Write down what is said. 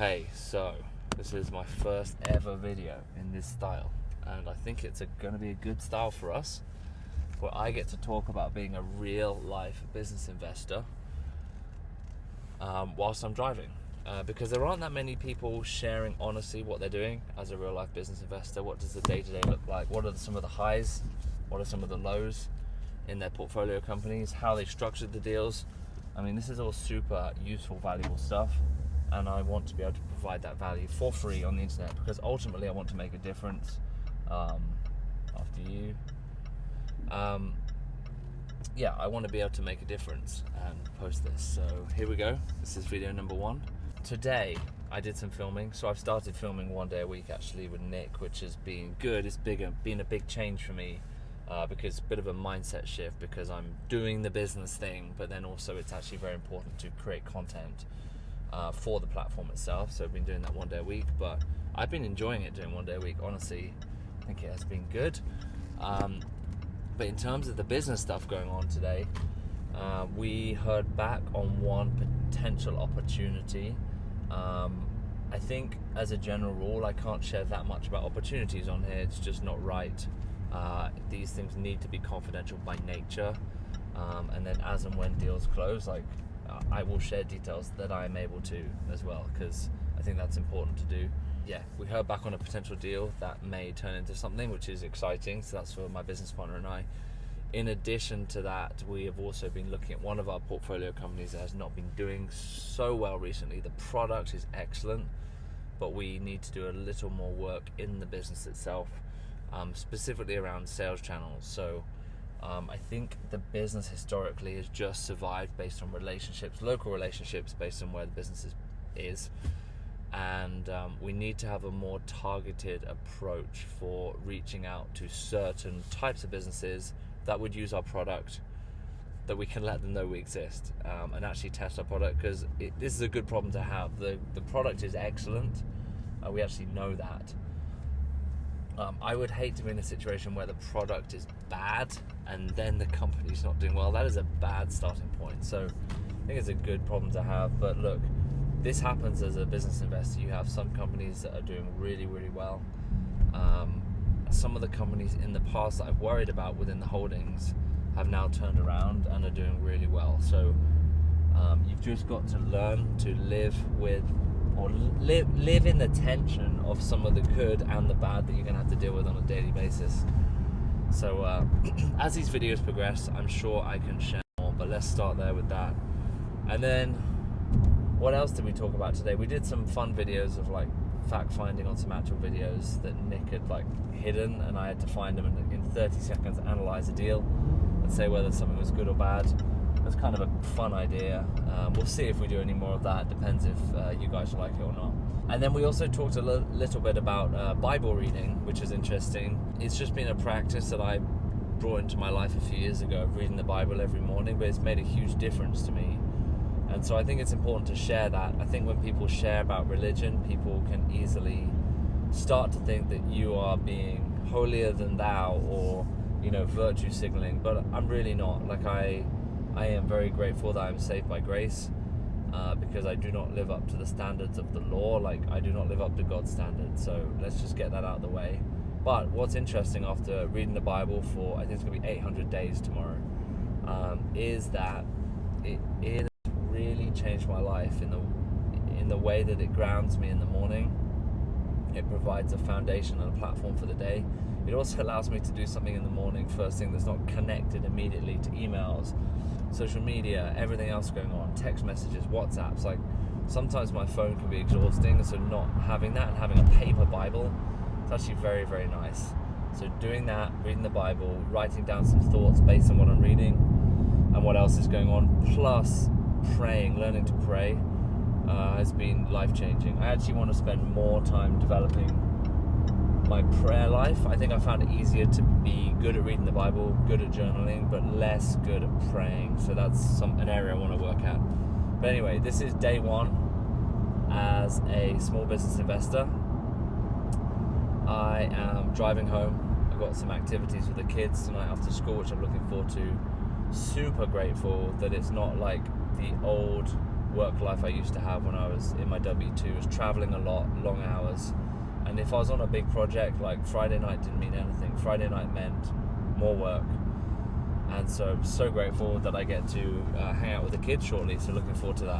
Hey, so this is my first ever video in this style, and I think it's going to be a good style for us, where I get to talk about being a real life business investor whilst I'm driving, because there aren't that many people sharing honestly what they're doing as a real life business investor. What does the day-to-day look like? What are some of the highs? What are some of the lows in their portfolio companies? How they structured the deals? I mean, this is all super useful, valuable stuff, and I want to be able to provide that value for free on the internet, because ultimately I want to make a difference. After you, I want to be able to make a difference and post this. So here we go. This is video number 1. Today I did some filming, so I've started filming 1 day a week actually with Nick, which has been good. It's been a big change for me. Because it's a bit of a mindset shift, because I'm doing the business thing, but then also it's actually very important to create content for the platform itself. So I've been doing that 1 day a week, but I've been enjoying it doing 1 day a week. Honestly, I think it has been good. But in terms of the business stuff going on today, we heard back on one potential opportunity. I think as a general rule, I can't share that much about opportunities on here. It's just not right. These things need to be confidential by nature, and then as and when deals close, I will share details that I am able to as well, because I think that's important to do. We heard back on a potential deal that may turn into something, which is exciting. So that's for my business partner and I. In addition to that, we have also been looking at one of our portfolio companies that has not been doing so well recently. The product is excellent, but we need to do a little more work in the business itself, specifically around sales channels. So I think the business historically has just survived based on relationships, local relationships, based on where the business is. And we need to have a more targeted approach for reaching out to certain types of businesses that would use our product, that we can let them know we exist, and actually test our product, because this is a good problem to have. The product is excellent. We actually know that. I would hate to be in a situation where the product is bad and then the company's not doing well. That is a bad starting point. So I think it's a good problem to have. But look, this happens as a business investor. You have some companies that are doing really, really well. Some of the companies in the past that I've worried about within the holdings have now turned around and are doing really well. So you've just got to learn to live with, or live in the tension of some of the good and the bad that you're going to have to deal with on a daily basis. So as these videos progress, I'm sure I can share more, but let's start there with that. And then what else did we talk about today? We did some fun videos of fact finding on some actual videos that Nick had hidden, and I had to find them and in 30 seconds analyze a deal and say whether something was good or bad. It's kind of a fun idea. We'll see if we do any more of that. Depends if you guys like it or not. And then we also talked a little bit about Bible reading, which is interesting. It's just been a practice that I brought into my life a few years ago, of reading the Bible every morning, but it's made a huge difference to me. And so I think it's important to share that. I think when people share about religion, people can easily start to think that you are being holier than thou, or virtue signaling. But I'm really not. I am very grateful that I'm saved by grace, because I do not live up to the standards of the law. I do not live up to God's standards. So let's just get that out of the way. But what's interesting, after reading the Bible for, I think it's going to be 800 days tomorrow, is that it really changed my life in the way that it grounds me in the morning. It provides a foundation and a platform for the day. It also allows me to do something in the morning, first thing, that's not connected immediately to emails, social media, everything else going on, text messages, WhatsApps. Sometimes my phone can be exhausting, so not having that and having a paper Bible, it's actually very, very nice. So doing that, reading the Bible, writing down some thoughts based on what I'm reading and what else is going on, plus praying, learning to pray, has been life-changing. I actually want to spend more time developing my prayer life. I think I found it easier to be good at reading the Bible, good at journaling, but less good at praying. So that's an area I want to work at. But anyway, this is day 1 as a small business investor. I am driving home. I've got some activities with the kids tonight after school, which I'm looking forward to. Super grateful that it's not like the old work life I used to have when I was in my W2 was traveling a lot, long hours. And if I was on a big project, like Friday night didn't mean anything. Friday night meant more work. And so I'm so grateful that I get to hang out with the kids shortly, so looking forward to that.